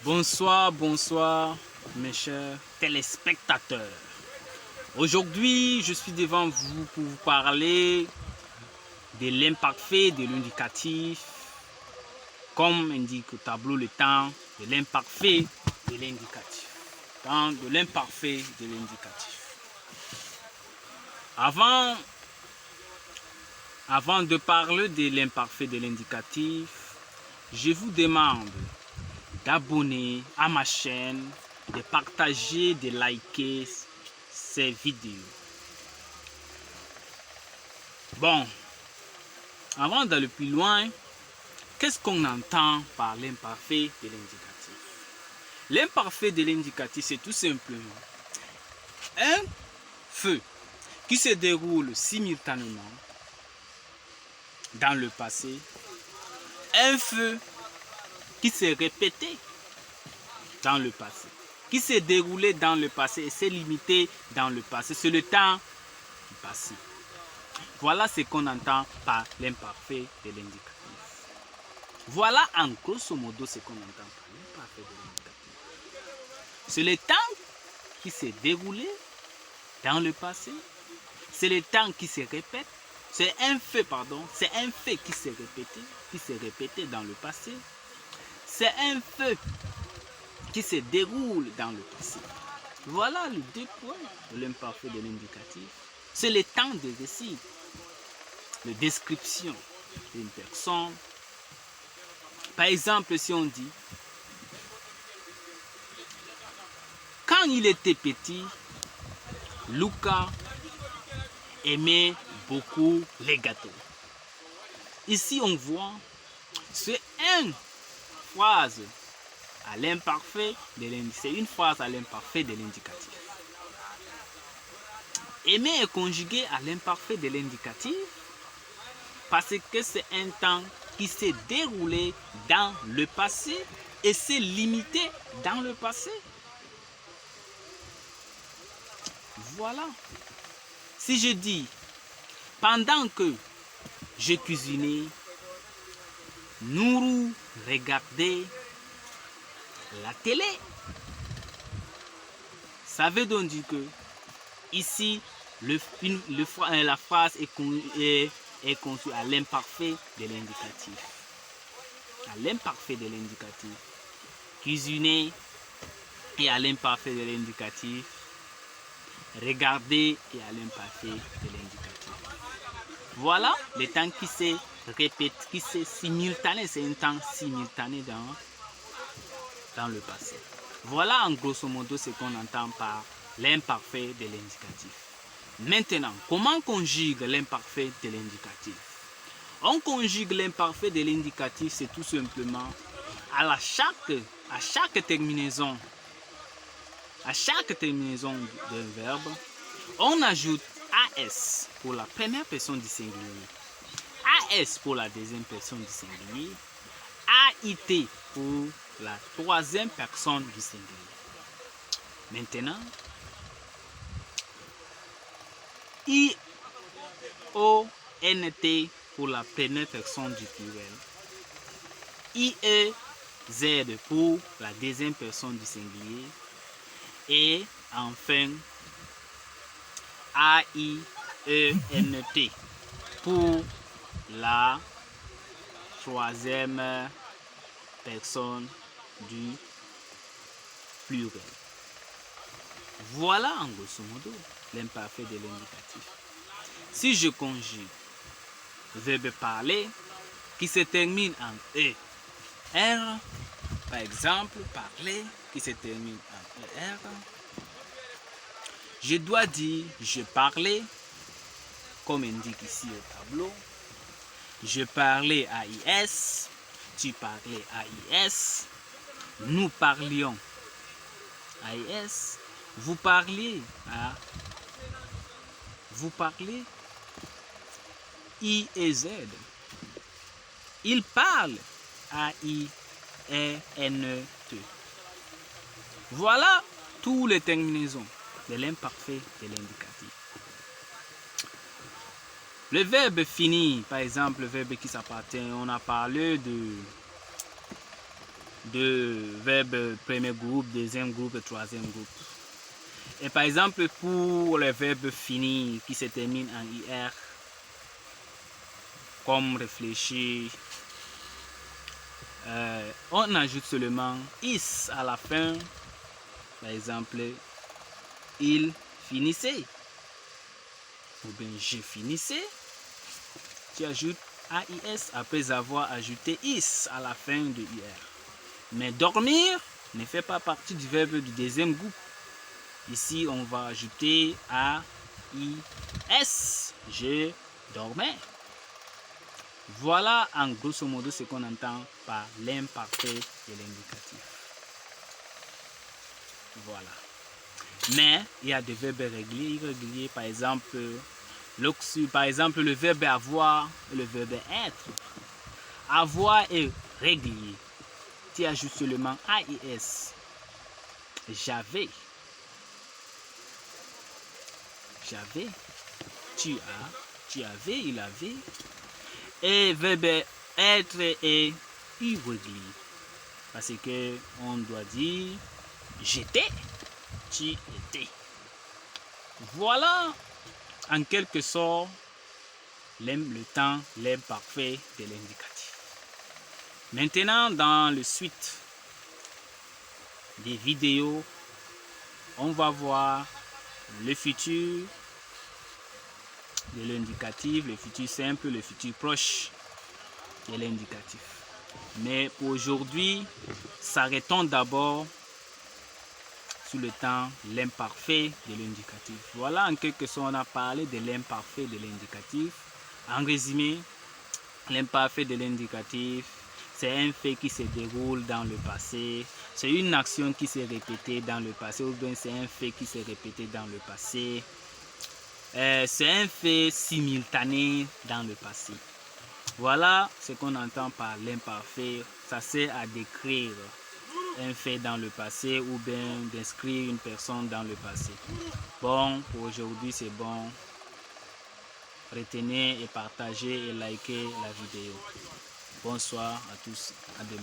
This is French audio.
Bonsoir, bonsoir mes chers téléspectateurs. Aujourd'hui, je suis devant vous pour vous parler de l'imparfait de l'indicatif, comme indique au tableau le temps de l'imparfait de l'indicatif. Temps de l'imparfait de l'indicatif. Avant de parler de l'imparfait de l'indicatif, je vous demande d'abonner à ma chaîne, de partager, de liker ces vidéos. Bon, avant d'aller plus loin, qu'est-ce qu'on entend par l'imparfait de l'indicatif? L'imparfait de l'indicatif, c'est tout simplement un feu qui se déroule simultanément dans le passé, un feu qui s'est répété dans le passé, qui s'est déroulé dans le passé et s'est limité dans le passé. C'est le temps du passé. Voilà ce qu'on entend par l'imparfait de l'indicatif. Voilà en grosso modo ce qu'on entend par l'imparfait de l'indicatif. C'est le temps qui s'est déroulé dans le passé. C'est le temps qui se répète. C'est un fait qui s'est répété dans le passé. C'est un fait qui se déroule dans le passé. Voilà les deux points de l'imparfait de l'indicatif. C'est le temps de récit, la description d'une personne. Par exemple, si on dit, quand il était petit, Lucas aimait beaucoup les gâteaux. Ici, on voit, c'est une phrase à l'imparfait de l'indicatif. C'est une phrase à l'imparfait de l'indicatif. Aimer est conjugué à l'imparfait de l'indicatif parce que c'est un temps qui s'est déroulé dans le passé et s'est limité dans le passé. Voilà. Si je dis, pendant que je cuisinais, Nourou regardait la télé. Ça veut donc dire que ici, la phrase est conçue à l'imparfait de l'indicatif. À l'imparfait de l'indicatif. Cuisiner et à l'imparfait de l'indicatif. Regarder et à l'imparfait de l'indicatif. Voilà le temps qui s'est répété, qui s'est simultané. C'est un temps simultané dans le passé. Voilà en grosso modo ce qu'on entend par l'imparfait de l'indicatif. Maintenant, comment conjugue l'imparfait de l'indicatif? On conjugue l'imparfait de l'indicatif, c'est tout simplement à chaque terminaison d'un verbe, on ajoute AS pour la première personne du singulier, AS pour la deuxième personne du singulier, AIT pour la troisième personne du singulier. Maintenant, IONT pour la première personne du pluriel, IEZ pour la deuxième personne du singulier et enfin AIENT pour la troisième personne du pluriel. Voilà en grosso modo l'imparfait de l'indicatif. Si je conjugue le verbe parler qui se termine en ER, par exemple, parler qui se termine en ER, je dois dire je parlais, comme indique ici au tableau. Je parlais AIS, tu parlais AIS, nous parlions AIS, vous parliez IEZ, il parle AIENT. Voilà toutes les terminaisons de l'imparfait de l'indicatif. Le verbe finir, par exemple, le verbe qui s'appartient, on a parlé de de verbes premier groupe, deuxième groupe et troisième groupe. Et par exemple, pour les verbes finis qui se terminent en IR, comme réfléchir, on ajoute seulement is à la fin. Par exemple, il finissait. Ou bien je finissais. Tu ajoutes AIS après avoir ajouté is à la fin de IR. Mais dormir ne fait pas partie du verbe du deuxième groupe. Ici, on va ajouter AIS. Je dormais. Voilà en grosso modo ce qu'on entend par l'imparfait de l'indicatif. Voilà. Mais il y a des verbes réguliers, irréguliers. Par exemple, le verbe avoir et le verbe être. Avoir est régulier. Tu ajoutes seulement AIS. J'avais. J'avais. Tu as. Tu avais. Il avait. Et verbe être est irrégulier. Parce que on doit dire j'étais. Tu étais. Voilà en quelque sorte le temps, l'imparfait de l'indicatif. Maintenant, dans le suite des vidéos, on va voir le futur de l'indicatif, le futur simple, le futur proche de l'indicatif. Mais pour aujourd'hui, s'arrêtons d'abord sur le temps, l'imparfait de l'indicatif. Voilà en quelque sorte, on a parlé de l'imparfait de l'indicatif. En résumé, l'imparfait de l'indicatif, c'est un fait qui se déroule dans le passé. C'est une action qui s'est répétée dans le passé ou bien c'est un fait qui s'est répété dans le passé. C'est un fait simultané dans le passé. Voilà ce qu'on entend par l'imparfait. Ça sert à décrire un fait dans le passé ou bien d'inscrire une personne dans le passé. Bon, pour aujourd'hui c'est bon. Retenez et partagez et likez la vidéo. Bonsoir à tous, à demain.